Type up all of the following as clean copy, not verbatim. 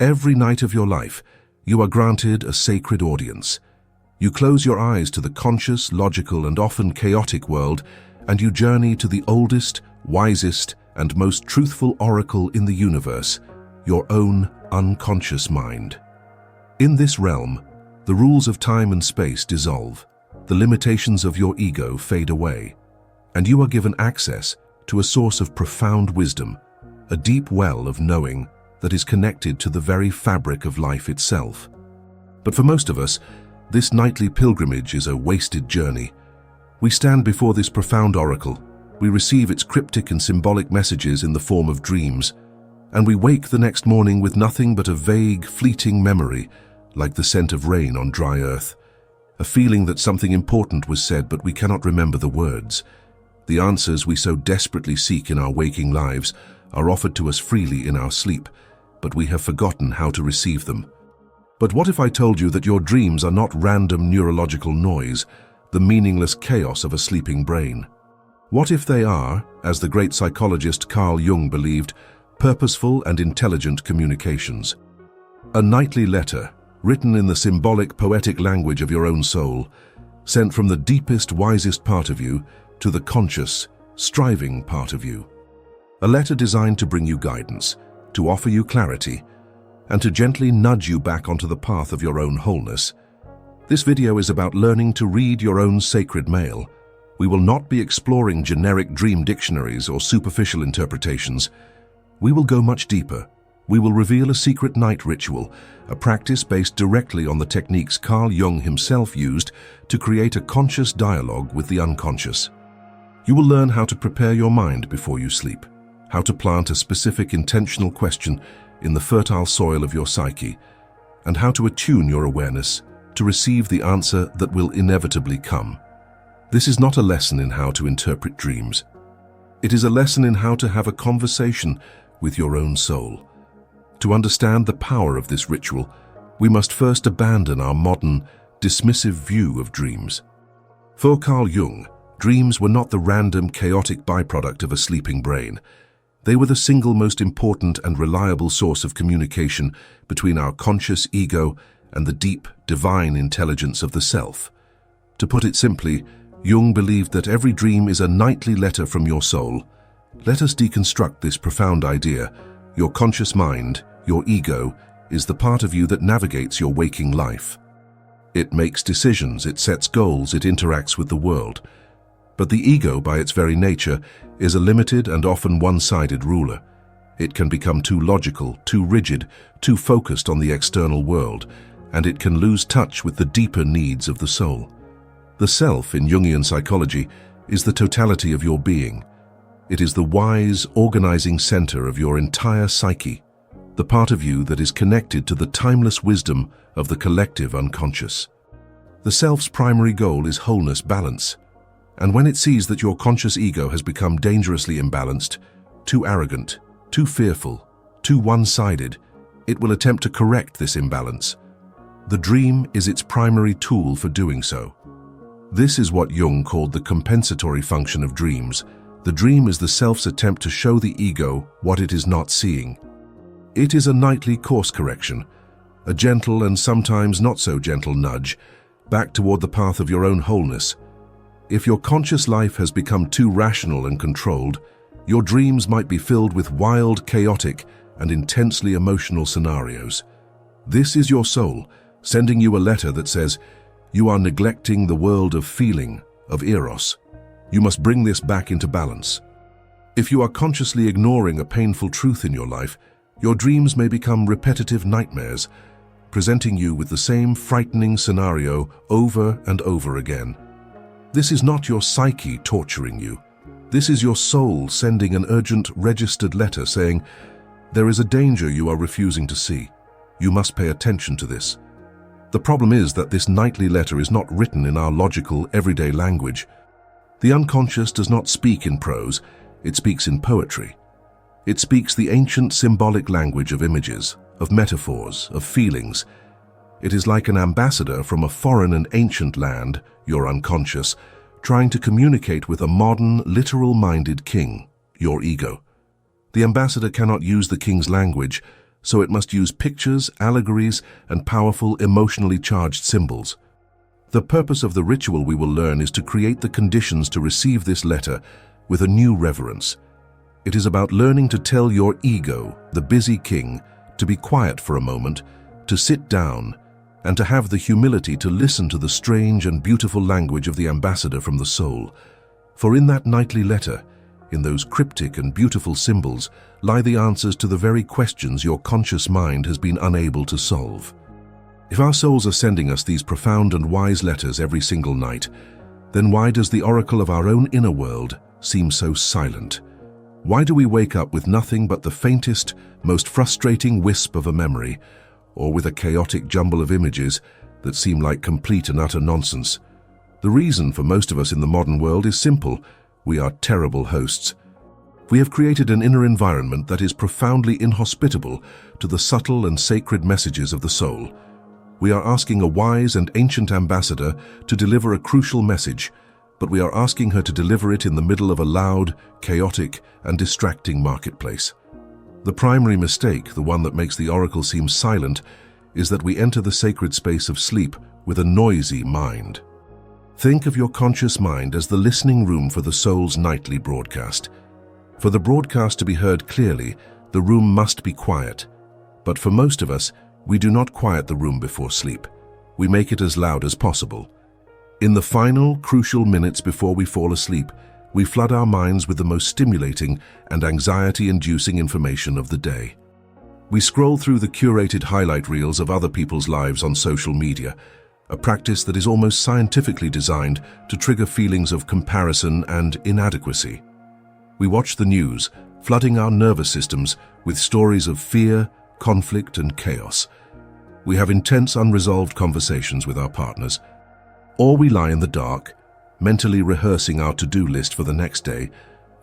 Every night of your life, you are granted a sacred audience. You close your eyes to the conscious, logical, and often chaotic world, and you journey to the oldest, wisest, and most truthful oracle in the universe, your own unconscious mind. In this realm, the rules of time and space dissolve, the limitations of your ego fade away, and you are given access to a source of profound wisdom, a deep well of knowing that is connected to the very fabric of life itself. But for most of us, this nightly pilgrimage is a wasted journey. We stand before this profound oracle, we receive its cryptic and symbolic messages in the form of dreams, and we wake the next morning with nothing but a vague, fleeting memory, like the scent of rain on dry earth, a feeling that something important was said but we cannot remember the words. The answers we so desperately seek in our waking lives are offered to us freely in our sleep, but we have forgotten how to receive them. But what if I told you that your dreams are not random neurological noise, the meaningless chaos of a sleeping brain? What if they are, as the great psychologist Carl Jung believed, purposeful and intelligent communications? A nightly letter, written in the symbolic, poetic language of your own soul, sent from the deepest, wisest part of you to the conscious, striving part of you. A letter designed to bring you guidance, to offer you clarity, and to gently nudge you back onto the path of your own wholeness. This video is about learning to read your own sacred mail. We will not be exploring generic dream dictionaries or superficial interpretations. We will go much deeper. We will reveal a secret night ritual, a practice based directly on the techniques Carl Jung himself used to create a conscious dialogue with the unconscious. You will learn how to prepare your mind before you sleep, how to plant a specific intentional question in the fertile soil of your psyche, and how to attune your awareness to receive the answer that will inevitably come. This is not a lesson in how to interpret dreams. It is a lesson in how to have a conversation with your own soul. To understand the power of this ritual, we must first abandon our modern, dismissive view of dreams. For Carl Jung, dreams were not the random, chaotic byproduct of a sleeping brain. They were the single most important and reliable source of communication between our conscious ego and the deep, divine intelligence of the self. To put it simply, Jung believed that every dream is a nightly letter from your soul. Let us deconstruct this profound idea. Your conscious mind, your ego, is the part of you that navigates your waking life. It makes decisions, it sets goals, it interacts with the world. But the ego, by its very nature, is a limited and often one-sided ruler. It can become too logical, too rigid, too focused on the external world, and it can lose touch with the deeper needs of the soul. The self, in Jungian psychology, is the totality of your being. It is the wise, organizing center of your entire psyche, the part of you that is connected to the timeless wisdom of the collective unconscious. The self's primary goal is wholeness, balance. And when it sees that your conscious ego has become dangerously imbalanced, too arrogant, too fearful, too one-sided, it will attempt to correct this imbalance. The dream is its primary tool for doing so. This is what Jung called the compensatory function of dreams. The dream is the self's attempt to show the ego what it is not seeing. It is a nightly course correction, a gentle and sometimes not so gentle nudge back toward the path of your own wholeness. If your conscious life has become too rational and controlled, your dreams might be filled with wild, chaotic, and intensely emotional scenarios. This is your soul sending you a letter that says, you are neglecting the world of feeling, of eros. You must bring this back into balance. If you are consciously ignoring a painful truth in your life, your dreams may become repetitive nightmares, presenting you with the same frightening scenario over and over again. This is not your psyche torturing you. This is your soul sending an urgent registered letter saying, there is a danger you are refusing to see. You must pay attention to this. The problem is that this nightly letter is not written in our logical, everyday language. The unconscious does not speak in prose, it speaks in poetry. It speaks the ancient symbolic language of images, of metaphors, of feelings. It is like an ambassador from a foreign and ancient land, your unconscious, trying to communicate with a modern, literal-minded king, your ego. The ambassador cannot use the king's language, so it must use pictures, allegories, and powerful, emotionally charged symbols. The purpose of the ritual we will learn is to create the conditions to receive this letter with a new reverence. It is about learning to tell your ego, the busy king, to be quiet for a moment, to sit down, and to have the humility to listen to the strange and beautiful language of the ambassador from the soul. For in that nightly letter, in those cryptic and beautiful symbols, lie the answers to the very questions your conscious mind has been unable to solve. If our souls are sending us these profound and wise letters every single night, then why does the oracle of our own inner world seem so silent? Why do we wake up with nothing but the faintest, most frustrating wisp of a memory, or with a chaotic jumble of images that seem like complete and utter nonsense? The reason for most of us in the modern world is simple. We are terrible hosts. We have created an inner environment that is profoundly inhospitable to the subtle and sacred messages of the soul. We are asking a wise and ancient ambassador to deliver a crucial message, but we are asking her to deliver it in the middle of a loud, chaotic, and distracting marketplace. The primary mistake, the one that makes the oracle seem silent, is that we enter the sacred space of sleep with a noisy mind. Think of your conscious mind as the listening room for the soul's nightly broadcast. For the broadcast to be heard clearly, the room must be quiet. But for most of us, we do not quiet the room before sleep. We make it as loud as possible. In the final, crucial minutes before we fall asleep, we flood our minds with the most stimulating and anxiety-inducing information of the day. We scroll through the curated highlight reels of other people's lives on social media, a practice that is almost scientifically designed to trigger feelings of comparison and inadequacy. We watch the news, flooding our nervous systems with stories of fear, conflict, and chaos. We have intense, unresolved conversations with our partners. Or we lie in the dark, mentally rehearsing our to-do list for the next day,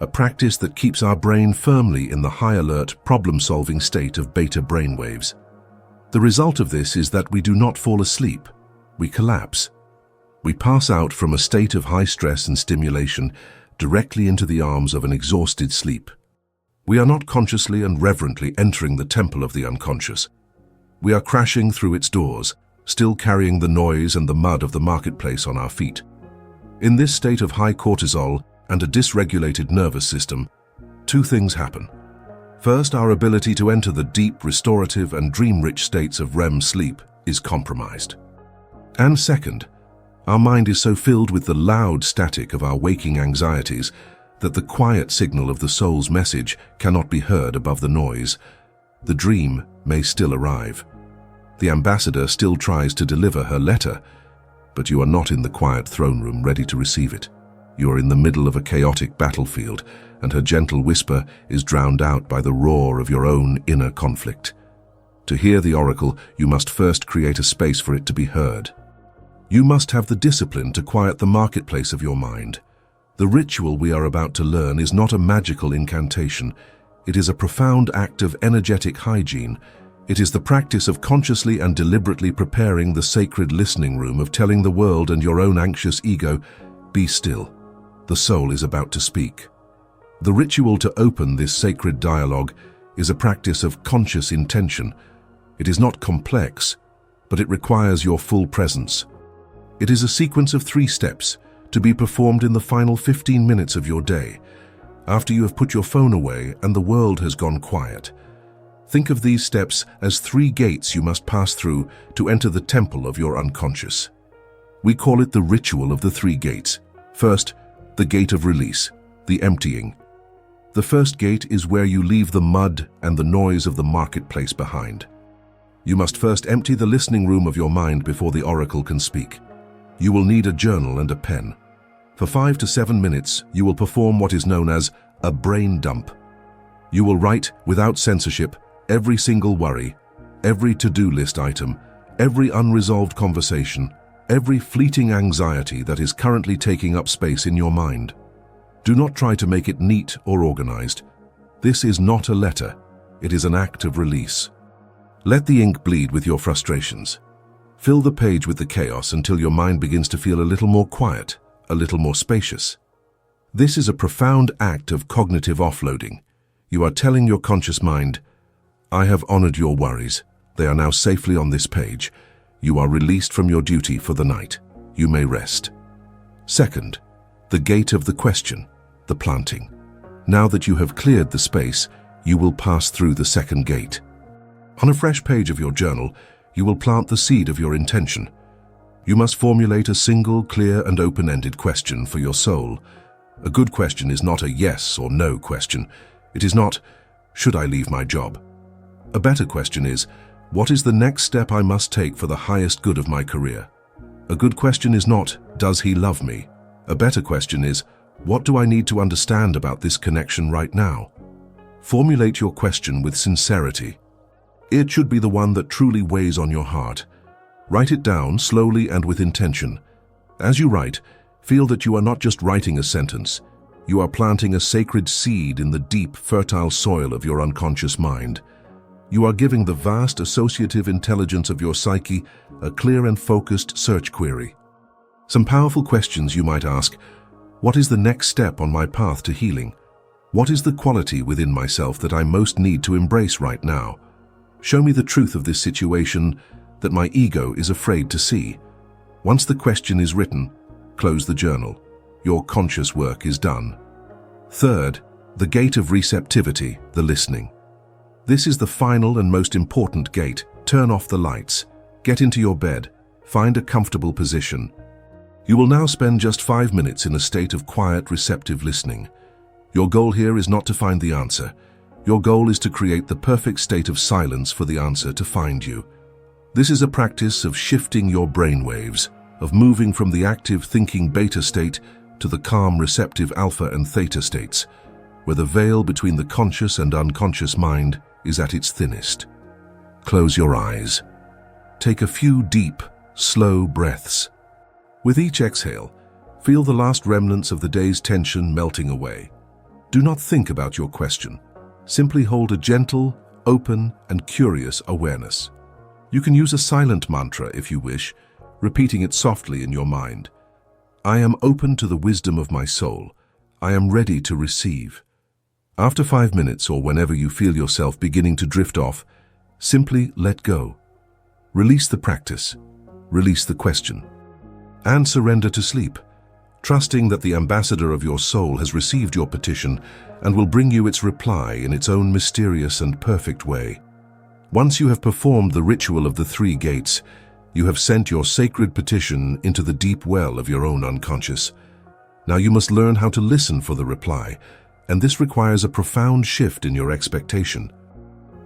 a practice that keeps our brain firmly in the high-alert, problem-solving state of beta brainwaves. The result of this is that we do not fall asleep. We collapse. We pass out from a state of high stress and stimulation directly into the arms of an exhausted sleep. We are not consciously and reverently entering the temple of the unconscious. We are crashing through its doors, still carrying the noise and the mud of the marketplace on our feet. In this state of high cortisol and a dysregulated nervous system, two things happen. First, our ability to enter the deep, restorative, and dream-rich states of REM sleep is compromised. And second, our mind is so filled with the loud static of our waking anxieties that the quiet signal of the soul's message cannot be heard above the noise. The dream may still arrive. The ambassador still tries to deliver her letter, but you are not in the quiet throne room ready to receive it. You are in the middle of a chaotic battlefield, and her gentle whisper is drowned out by the roar of your own inner conflict. To hear the oracle, you must first create a space for it to be heard. You must have the discipline to quiet the marketplace of your mind. The ritual we are about to learn is not a magical incantation. It is a profound act of energetic hygiene. It is the practice of consciously and deliberately preparing the sacred listening room of telling the world and your own anxious ego, "Be still. The soul is about to speak." The ritual to open this sacred dialogue is a practice of conscious intention. It is not complex, but it requires your full presence. It is a sequence of 3 steps to be performed in the final 15 minutes of your day, after you have put your phone away and the world has gone quiet. Think of these steps as 3 gates you must pass through to enter the temple of your unconscious. We call it the ritual of the 3 gates. First, the gate of release, the emptying. The first gate is where you leave the mud and the noise of the marketplace behind. You must first empty the listening room of your mind before the oracle can speak. You will need a journal and a pen. For 5 to 7 minutes, you will perform what is known as a brain dump. You will write, without censorship, every single worry, every to-do list item, every unresolved conversation, every fleeting anxiety that is currently taking up space in your mind. Do not try to make it neat or organized. This is not a letter. It is an act of release. Let the ink bleed with your frustrations. Fill the page with the chaos until your mind begins to feel a little more quiet, a little more spacious. This is a profound act of cognitive offloading. You are telling your conscious mind, I have honored your worries. They are now safely on this page. You are released from your duty for the night. You may rest. Second, the gate of the question, the planting. Now that you have cleared the space, you will pass through the second gate. On a fresh page of your journal, you will plant the seed of your intention. You must formulate a single, clear and open-ended question for your soul. A good question is not a yes or no question. It is not, should I leave my job? A better question is, what is the next step I must take for the highest good of my career? A good question is not, does he love me? A better question is, what do I need to understand about this connection right now? Formulate your question with sincerity. It should be the one that truly weighs on your heart. Write it down slowly and with intention. As you write, feel that you are not just writing a sentence. You are planting a sacred seed in the deep, fertile soil of your unconscious mind. You are giving the vast associative intelligence of your psyche a clear and focused search query. Some powerful questions you might ask: what is the next step on my path to healing? What is the quality within myself that I most need to embrace right now? Show me the truth of this situation that my ego is afraid to see. Once the question is written, close the journal. Your conscious work is done. Third, the gate of receptivity, the listening. This is the final and most important gate. Turn off the lights. Get into your bed. Find a comfortable position. You will now spend just 5 minutes in a state of quiet, receptive listening. Your goal here is not to find the answer. Your goal is to create the perfect state of silence for the answer to find you. This is a practice of shifting your brain waves, of moving from the active thinking beta state to the calm, receptive alpha and theta states, where the veil between the conscious and unconscious mind is at its thinnest. Close your eyes. Take a few deep, slow breaths. With each exhale, feel the last remnants of the day's tension melting away. Do not think about your question. Simply hold a gentle, open, and curious awareness. You can use a silent mantra if you wish, repeating it softly in your mind. I am open to the wisdom of my soul. I am ready to receive. After 5 minutes, or whenever you feel yourself beginning to drift off, simply let go. Release the practice, release the question, and surrender to sleep, trusting that the ambassador of your soul has received your petition and will bring you its reply in its own mysterious and perfect way. Once you have performed the ritual of the 3 gates, you have sent your sacred petition into the deep well of your own unconscious. Now you must learn how to listen for the reply, and this requires a profound shift in your expectation.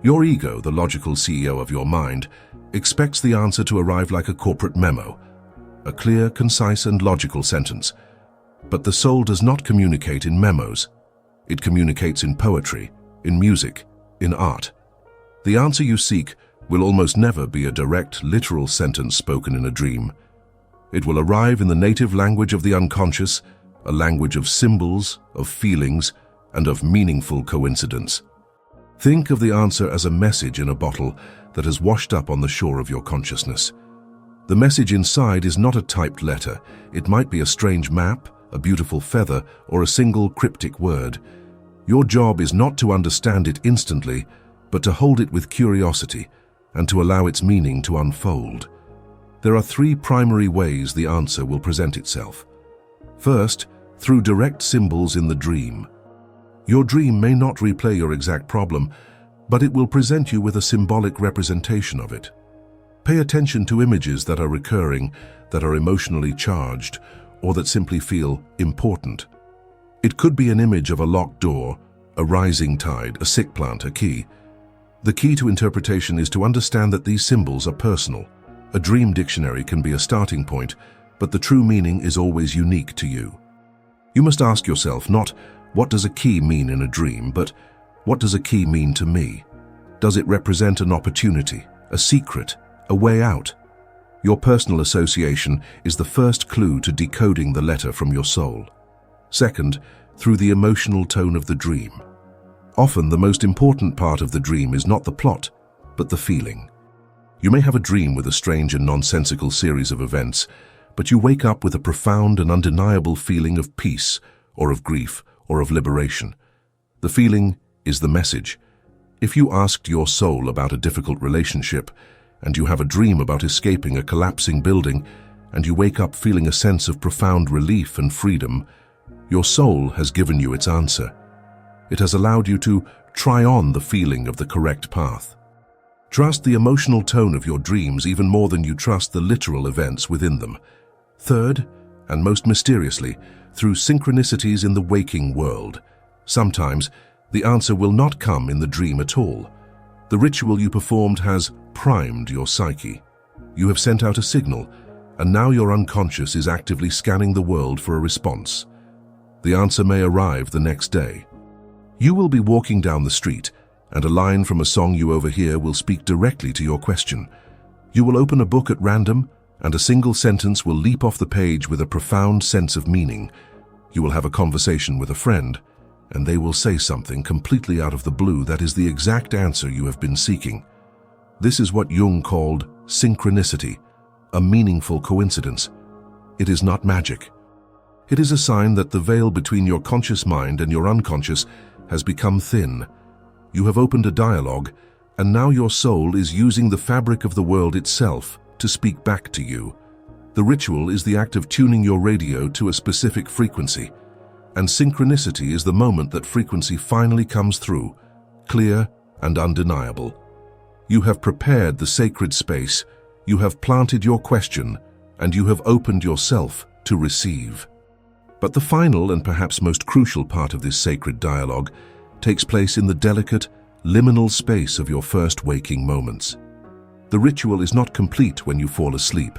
Your ego, the logical CEO of your mind, expects the answer to arrive like a corporate memo, a clear, concise, and logical sentence. But the soul does not communicate in memos. It communicates in poetry, in music, in art. The answer you seek will almost never be a direct, literal sentence spoken in a dream. It will arrive in the native language of the unconscious, a language of symbols, of feelings, and of meaningful coincidence. Think of the answer as a message in a bottle that has washed up on the shore of your consciousness. The message inside is not a typed letter. It might be a strange map, a beautiful feather, or a single cryptic word. Your job is not to understand it instantly, but to hold it with curiosity and to allow its meaning to unfold. There are 3 primary ways the answer will present itself. First, through direct symbols in the dream. Your dream may not replay your exact problem, but it will present you with a symbolic representation of it. Pay attention to images that are recurring, that are emotionally charged, or that simply feel important. It could be an image of a locked door, a rising tide, a sick plant, a key. The key to interpretation is to understand that these symbols are personal. A dream dictionary can be a starting point, but the true meaning is always unique to you. You must ask yourself not, what does a key mean in a dream, but what does a key mean to me? Does it represent an opportunity, a secret, a way out? Your personal association is the first clue to decoding the letter from your soul. Second, through the emotional tone of the dream. Often the most important part of the dream is not the plot, but the feeling. You may have a dream with a strange and nonsensical series of events, but you wake up with a profound and undeniable feeling of peace, or of grief, or of liberation. The feeling is the message. If you asked your soul about a difficult relationship, and you have a dream about escaping a collapsing building, and you wake up feeling a sense of profound relief and freedom, your soul has given you its answer. It has allowed you to try on the feeling of the correct path. Trust the emotional tone of your dreams even more than you trust the literal events within them. Third, and most mysteriously, through synchronicities in the waking world. Sometimes, the answer will not come in the dream at all. The ritual you performed has primed your psyche. You have sent out a signal, and now your unconscious is actively scanning the world for a response. The answer may arrive the next day. You will be walking down the street, and a line from a song you overhear will speak directly to your question. You will open a book at random, and a single sentence will leap off the page with a profound sense of meaning. You will have a conversation with a friend, and they will say something completely out of the blue that is the exact answer you have been seeking. This is what Jung called synchronicity, a meaningful coincidence. It is not magic. It is a sign that the veil between your conscious mind and your unconscious has become thin. You have opened a dialogue, and now your soul is using the fabric of the world itself to speak back to you. The ritual is the act of tuning your radio to a specific frequency, and synchronicity is the moment that frequency finally comes through, clear and undeniable. You have prepared the sacred space, you have planted your question, and you have opened yourself to receive. But the final and perhaps most crucial part of this sacred dialogue takes place in the delicate, liminal space of your first waking moments. The ritual is not complete when you fall asleep.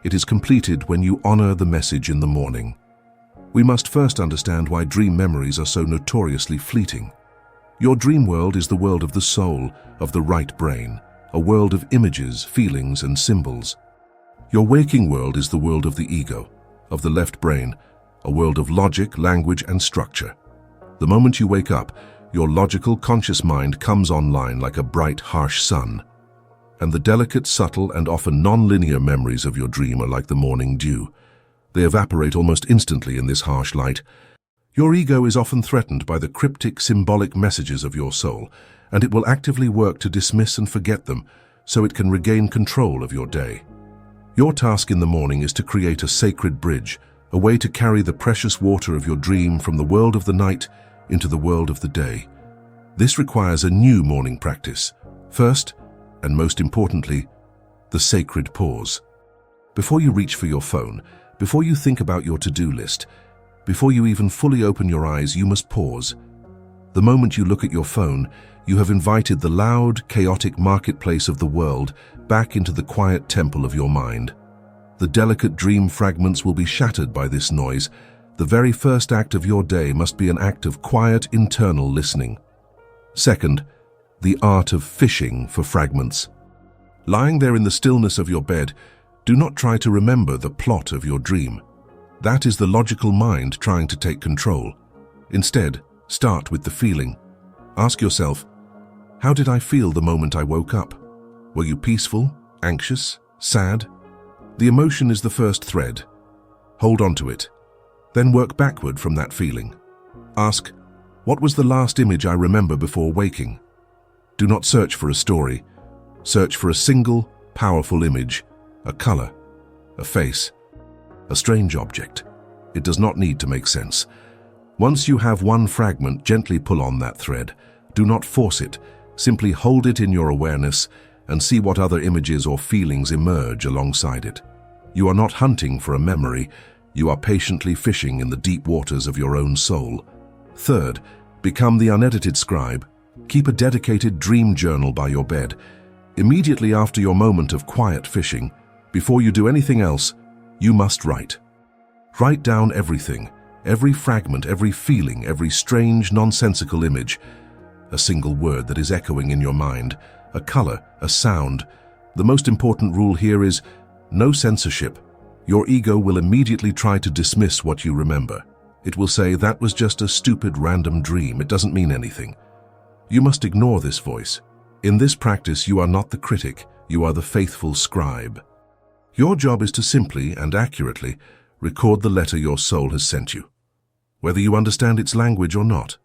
It is completed when you honor the message in the morning. We must first understand why dream memories are so notoriously fleeting. Your dream world is the world of the soul, of the right brain, a world of images, feelings, and symbols. Your waking world is the world of the ego, of the left brain, a world of logic, language, and structure. The moment you wake up, your logical, conscious mind comes online like a bright, harsh sun. And the delicate, subtle, and often non-linear memories of your dream are like the morning dew. They evaporate almost instantly in this harsh light. Your ego is often threatened by the cryptic, symbolic messages of your soul, and it will actively work to dismiss and forget them so it can regain control of your day. Your task in the morning is to create a sacred bridge, a way to carry the precious water of your dream from the world of the night into the world of the day. This requires a new morning practice. First, and most importantly, the sacred pause. Before you reach for your phone, before you think about your to-do list, before you even fully open your eyes, you must pause. The moment you look at your phone, you have invited the loud, chaotic marketplace of the world back into the quiet temple of your mind. The delicate dream fragments will be shattered by this noise. The very first act of your day must be an act of quiet, internal listening. Second, the art of fishing for fragments. Lying there in the stillness of your bed, do not try to remember the plot of your dream. That is the logical mind trying to take control. Instead, start with the feeling. Ask yourself, how did I feel the moment I woke up? Were you peaceful, anxious, sad? The emotion is the first thread. Hold on to it. Then work backward from that feeling. Ask, what was the last image I remember before waking? Do not search for a story. Search for a single, powerful image, a color, a face, a strange object. It does not need to make sense. Once you have one fragment, gently pull on that thread. Do not force it. Simply hold it in your awareness and see what other images or feelings emerge alongside it. You are not hunting for a memory. You are patiently fishing in the deep waters of your own soul. Third, become the unedited scribe. Keep a dedicated dream journal by your bed. Immediately after your moment of quiet fishing, before you do anything else, you must write. Write down everything, every fragment, every feeling, every strange, nonsensical image. A single word that is echoing in your mind, a color, a sound. The most important rule here is no censorship. Your ego will immediately try to dismiss what you remember. It will say, that was just a stupid random dream, it doesn't mean anything. You must ignore this voice. In this practice, you are not the critic, you are the faithful scribe. Your job is to simply and accurately record the letter your soul has sent you, whether you understand its language or not.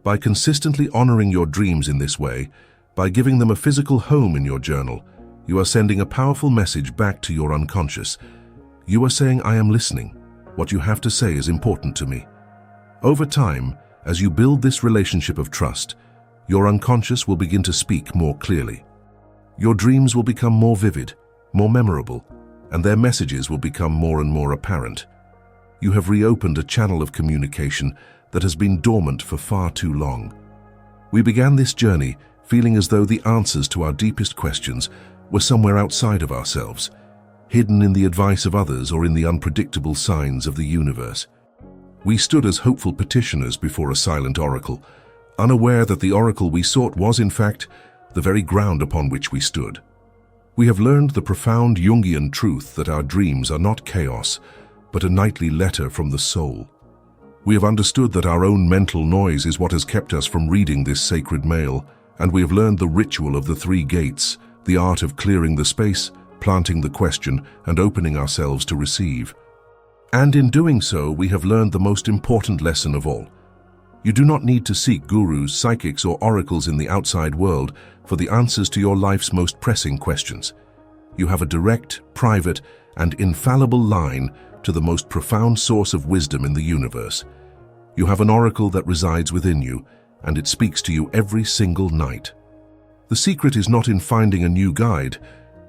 By consistently honoring your dreams in this way, by giving them a physical home in your journal, you are sending a powerful message back to your unconscious. You are saying, I am listening. What you have to say is important to me. Over time, as you build this relationship of trust, your unconscious will begin to speak more clearly. Your dreams will become more vivid, more memorable, and their messages will become more and more apparent. You have reopened a channel of communication that has been dormant for far too long. We began this journey feeling as though the answers to our deepest questions were somewhere outside of ourselves, hidden in the advice of others or in the unpredictable signs of the universe. We stood as hopeful petitioners before a silent oracle, unaware that the oracle we sought was, in fact, the very ground upon which we stood. We have learned the profound Jungian truth that our dreams are not chaos, but a nightly letter from the soul. We have understood that our own mental noise is what has kept us from reading this sacred mail, and we have learned the ritual of the three gates, the art of clearing the space, planting the question, and opening ourselves to receive. And in doing so, we have learned the most important lesson of all. You do not need to seek gurus, psychics, or oracles in the outside world for the answers to your life's most pressing questions. You have a direct, private, and infallible line to the most profound source of wisdom in the universe. You have an oracle that resides within you, and it speaks to you every single night. The secret is not in finding a new guide,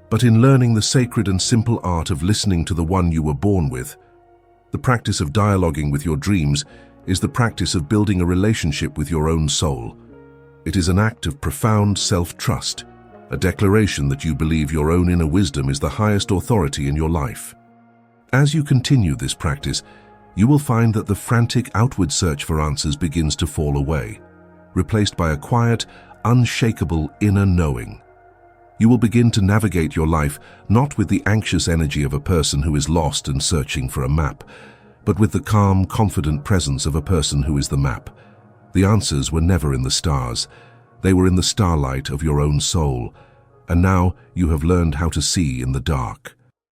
but in learning the sacred and simple art of listening to the one you were born with. The practice of dialoguing with your dreams is the practice of building a relationship with your own soul. It is an act of profound self-trust, a declaration that you believe your own inner wisdom is the highest authority in your life. As you continue this practice, you will find that the frantic outward search for answers begins to fall away, replaced by a quiet, unshakable inner knowing. You will begin to navigate your life not with the anxious energy of a person who is lost and searching for a map, but with the calm, confident presence of a person who is the map. The answers were never in the stars. They were in the starlight of your own soul, and now you have learned how to see in the dark.